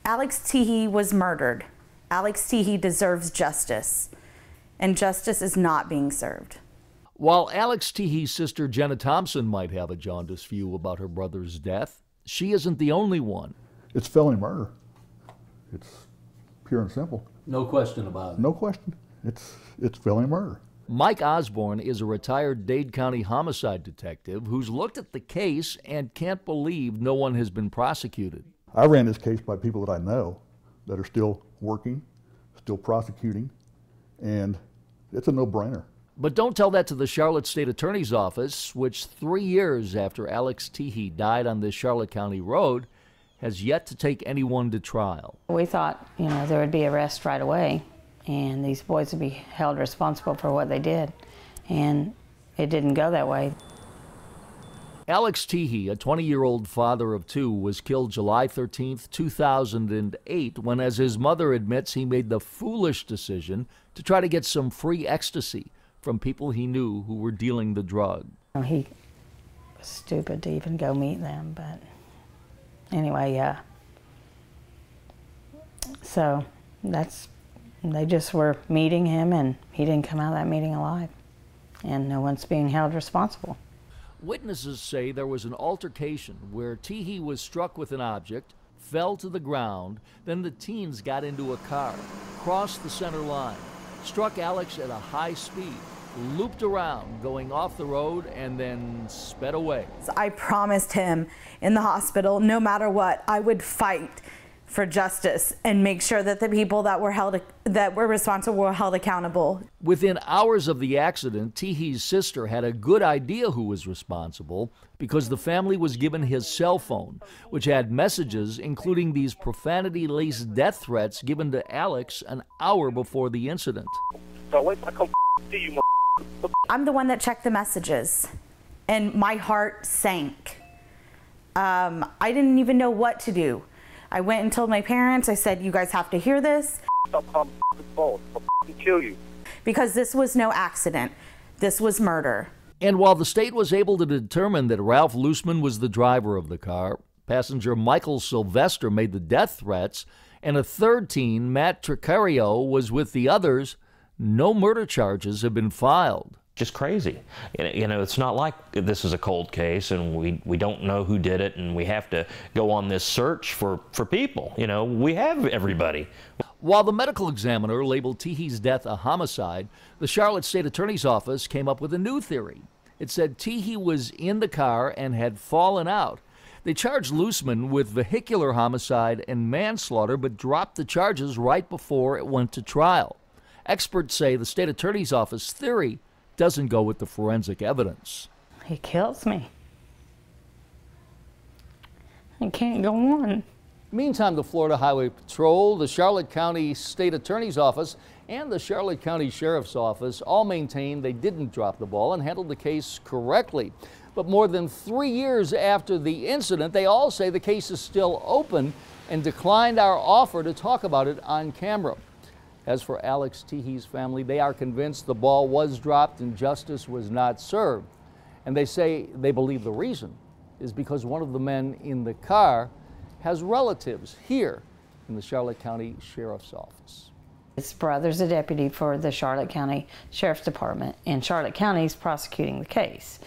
Alex Teehee was murdered. Alex Teehee deserves justice, and justice is not being served. While Alex Teehee's sister Jenna Thompson might have a jaundiced view about her brother's death, she isn't the only one. It's felony murder. It's pure and simple. No question about it. No question. It's felony murder. Mike Osborne is a retired Dade County homicide detective who's looked at the case and can't believe no one has been prosecuted. I ran this case by people that I know that are still working, still prosecuting, and it's a no-brainer. But don't tell that to the Charlotte State Attorney's Office, which 3 years after Alex Teehee died on this Charlotte County road, has yet to take anyone to trial. We thought, there would be arrest right away, and these boys would be held responsible for what they did, and it didn't go that way. Alex Teehee, a 20-year-old father of two, was killed July 13, 2008, when, as his mother admits, he made the foolish decision to try to get some free ecstasy from people he knew who were dealing the drug. He was stupid to even go meet them, but anyway, yeah. So they just were meeting him, and he didn't come out of that meeting alive, and no one's being held responsible. Witnesses say there was an altercation where Teehee was struck with an object, fell to the ground, then the teens got into a car, crossed the center line, struck Alex at a high speed, looped around, going off the road, and then sped away. I promised him in the hospital, no matter what, I would fight for justice and make sure that the people that were responsible were held accountable. Within hours of the accident, Teehee's sister had a good idea who was responsible because the family was given his cell phone, which had messages including these profanity-laced death threats given to Alex an hour before the incident. So wait till I come see you, I'm the one that checked the messages, and my heart sank. I didn't even know what to do. I went and told my parents, I said, you guys have to hear this. Stop calling the phone. I'll kill you. Because this was no accident. This was murder. And while the state was able to determine that Ralph Loosman was the driver of the car, passenger Michael Sylvester made the death threats, and a third teen, Matt Tricario, was with the others, no murder charges have been filed. Just crazy. It's not like this is a cold case and we don't know who did it and we have to go on this search for people. We have everybody. While the medical examiner labeled Teehee's death a homicide, the Charlotte State Attorney's Office came up with a new theory. It said Teehee was in the car and had fallen out. They charged Loosman with vehicular homicide and manslaughter, but dropped the charges right before it went to trial. Experts say the State Attorney's Office theory doesn't go with the forensic evidence. He kills me. I can't go on. Meantime, the Florida Highway Patrol, the Charlotte County State Attorney's Office, and the Charlotte County Sheriff's Office all maintain they didn't drop the ball and handled the case correctly. But more than 3 years after the incident, they all say the case is still open and declined our offer to talk about it on camera. As for Alex Teehee's family, they are convinced the ball was dropped and justice was not served. And they say they believe the reason is because one of the men in the car has relatives here in the Charlotte County Sheriff's Office. His brother's a deputy for the Charlotte County Sheriff's Department, and Charlotte County's prosecuting the case.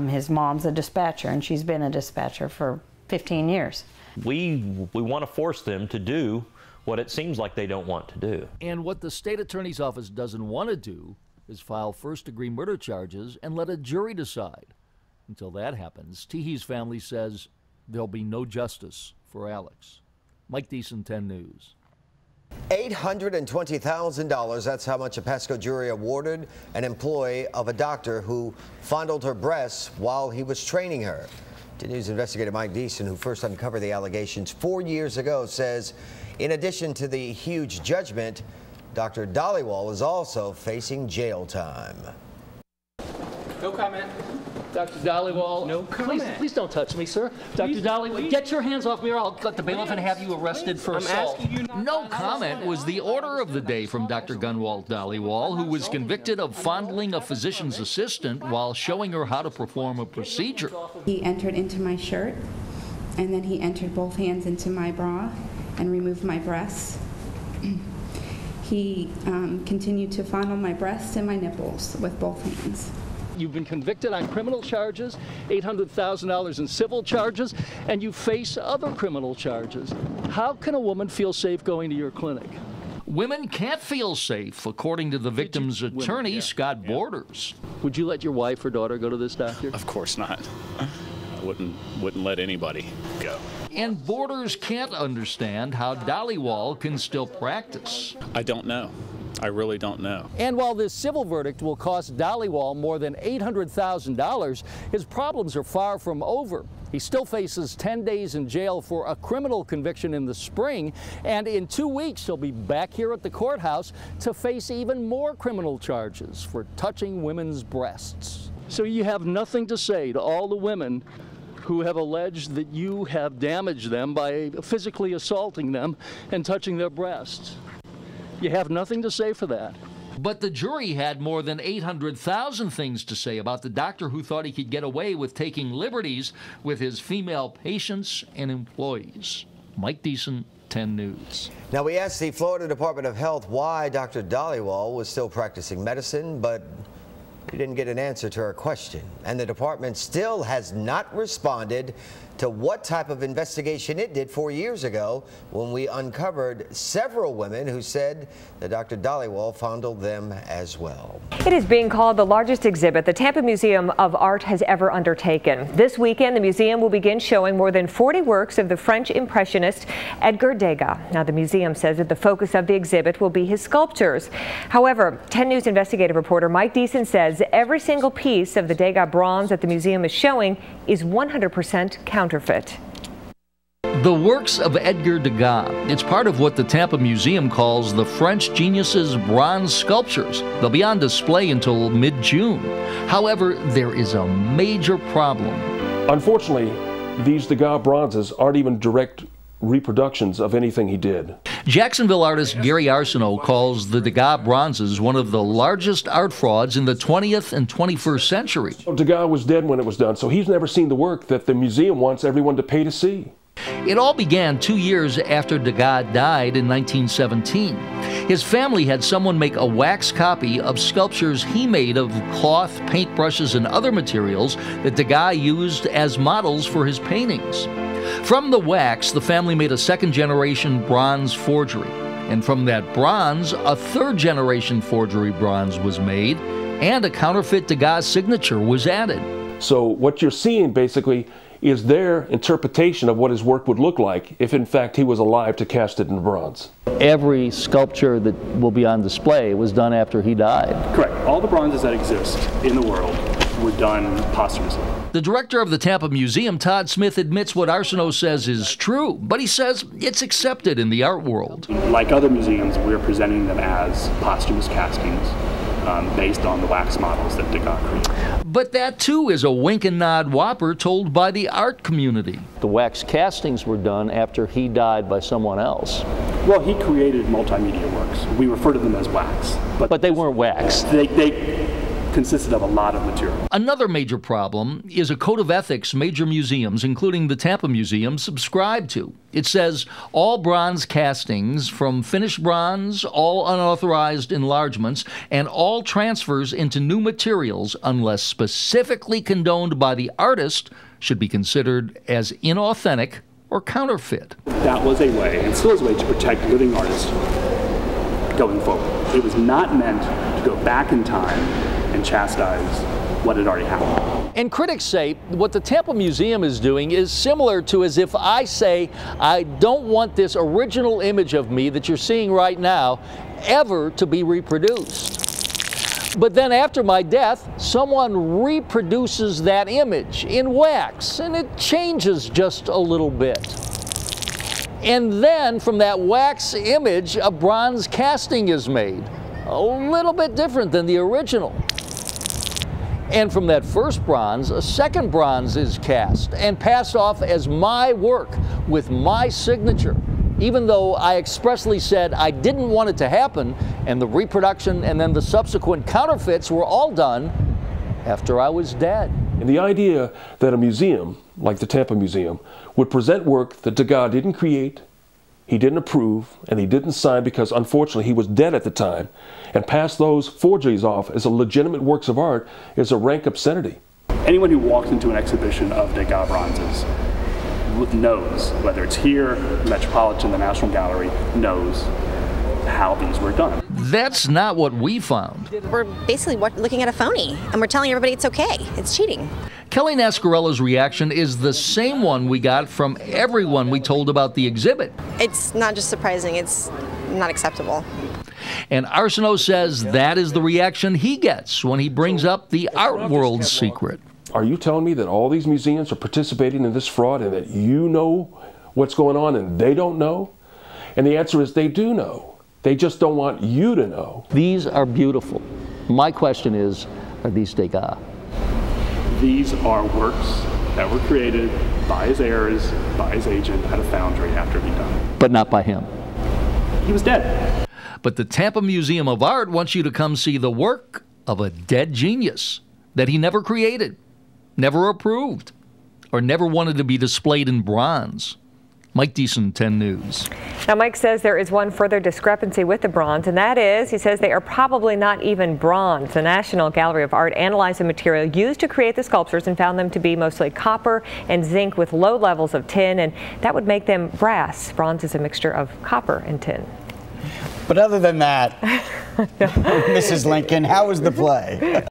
His mom's a dispatcher, and she's been a dispatcher for 15 years. We want to force them to do what it seems like they don't want to do. And what the State Attorney's Office doesn't want to do is file first-degree murder charges and let a jury decide. Until that happens, Teehee's family says there'll be no justice for Alex. Mike Deason, 10 News. $820,000, that's how much a Pasco jury awarded an employee of a doctor who fondled her breasts while he was training her. 10 News investigator Mike Deason, who first uncovered the allegations 4 years ago, says in addition to the huge judgment, Dr. Dhaliwal is also facing jail time. No comment. Dr. Dhaliwal, no comment. Please don't touch me, sir. Dr. Dhaliwal, get your hands off me or I'll cut the bailiff and have you arrested for assault. No comment was the order of the day from Dr. Gunwalt Dhaliwal, who was convicted of fondling a physician's assistant while showing her how to perform a procedure. He entered into my shirt, and then he entered both hands into my bra, and removed my breasts. He continued to fondle my breasts and my nipples with both hands. You've been convicted on criminal charges, $800,000 in civil charges, and you face other criminal charges. How can a woman feel safe going to your clinic? Women can't feel safe, according to the victim's attorney, Scott Borders. Would you let your wife or daughter go to this doctor? Of course not. I wouldn't let anybody go. And Borders can't understand how Dhaliwal can still practice. I don't know. I really don't know. And while this civil verdict will cost Dhaliwal more than $800,000, his problems are far from over. He still faces 10 days in jail for a criminal conviction in the spring, and in 2 weeks he'll be back here at the courthouse to face even more criminal charges for touching women's breasts. So you have nothing to say to all the women who have alleged that you have damaged them by physically assaulting them and touching their breasts. You have nothing to say for that. But the jury had more than 800,000 things to say about the doctor who thought he could get away with taking liberties with his female patients and employees. Mike Deason, 10 News. Now, we asked the Florida Department of Health why Dr. Dhaliwal was still practicing medicine, but we didn't get an answer to our question. And the department still has not responded to what type of investigation it did 4 years ago when we uncovered several women who said that Dr. Dhaliwal fondled them as well. It is being called the largest exhibit the Tampa Museum of Art has ever undertaken. This weekend, the museum will begin showing more than 40 works of the French Impressionist Edgar Degas. Now, the museum says that the focus of the exhibit will be his sculptures. However, 10 News investigative reporter Mike Deason says every single piece of the Degas bronze that the museum is showing is 100% counterfeit. The works of Edgar Degas. It's part of what the Tampa Museum calls the French genius's bronze sculptures. They'll be on display until mid-June. However, there is a major problem. Unfortunately, these Degas bronzes aren't even direct reproductions of anything he did. Jacksonville artist Gary Arsenault calls the Degas bronzes one of the largest art frauds in the 20th and 21st century. Degas was dead when it was done, so he's never seen the work that the museum wants everyone to pay to see. It all began 2 years after Degas died in 1917. His family had someone make a wax copy of sculptures he made of cloth, paintbrushes, and other materials that Degas used as models for his paintings. From the wax, the family made a second-generation bronze forgery. And from that bronze, a third-generation forgery bronze was made, and a counterfeit Degas signature was added. So what you're seeing, basically, is their interpretation of what his work would look like if, in fact, he was alive to cast it in bronze. Every sculpture that will be on display was done after he died. Correct. All the bronzes that exist in the world were done posthumously. The director of the Tampa Museum, Todd Smith, admits what Arsenault says is true, but he says it's accepted in the art world. Like other museums, we're presenting them as posthumous castings based on the wax models that Degas created. But that, too, is a wink and nod whopper told by the art community. The wax castings were done after he died by someone else. Well, he created multimedia works. We refer to them as wax. But they weren't wax. They consisted of a lot of material. Another major problem is a code of ethics major museums, including the Tampa Museum, subscribe to. It says all bronze castings from finished bronze, all unauthorized enlargements, and all transfers into new materials, unless specifically condoned by the artist, should be considered as inauthentic or counterfeit. That was a way, and still is a way, to protect living artists going forward. It was not meant to go back in time and chastise what had already happened. And critics say what the Tampa Museum is doing is similar to as if I say, I don't want this original image of me that you're seeing right now ever to be reproduced. But then after my death, someone reproduces that image in wax, and it changes just a little bit. And then from that wax image, a bronze casting is made, a little bit different than the original. And from that first bronze, a second bronze is cast and passed off as my work with my signature, even though I expressly said I didn't want it to happen, and the reproduction and then the subsequent counterfeits were all done after I was dead. And the idea that a museum, like the Tampa Museum, would present work that Degas didn't create, he didn't approve, and he didn't sign because unfortunately he was dead at the time, and pass those forgeries off as a legitimate works of art is a rank obscenity. Anyone who walks into an exhibition of Degas bronzes knows, whether it's here, the Metropolitan, the National Gallery, knows how these were done. That's not what we found. We're basically looking at a phony, and we're telling everybody it's okay. It's cheating. Kelly Nascarella's reaction is the same one we got from everyone we told about the exhibit. It's not just surprising, it's not acceptable. And Arsenault says that is the reaction he gets when he brings up the art world's secret. Are you telling me that all these museums are participating in this fraud and that you know what's going on and they don't know? And the answer is they do know. They just don't want you to know. These are beautiful. My question is, are these Degas? These are works that were created by his heirs, by his agent at a foundry after he died. But not by him. He was dead. But the Tampa Museum of Art wants you to come see the work of a dead genius that he never created, never approved, or never wanted to be displayed in bronze. Mike Deason, 10 News. Now, Mike says there is one further discrepancy with the bronze, and that is, he says they are probably not even bronze. The National Gallery of Art analyzed the material used to create the sculptures and found them to be mostly copper and zinc with low levels of tin, and that would make them brass. Bronze is a mixture of copper and tin. But other than that, Mrs. Lincoln, how was the play?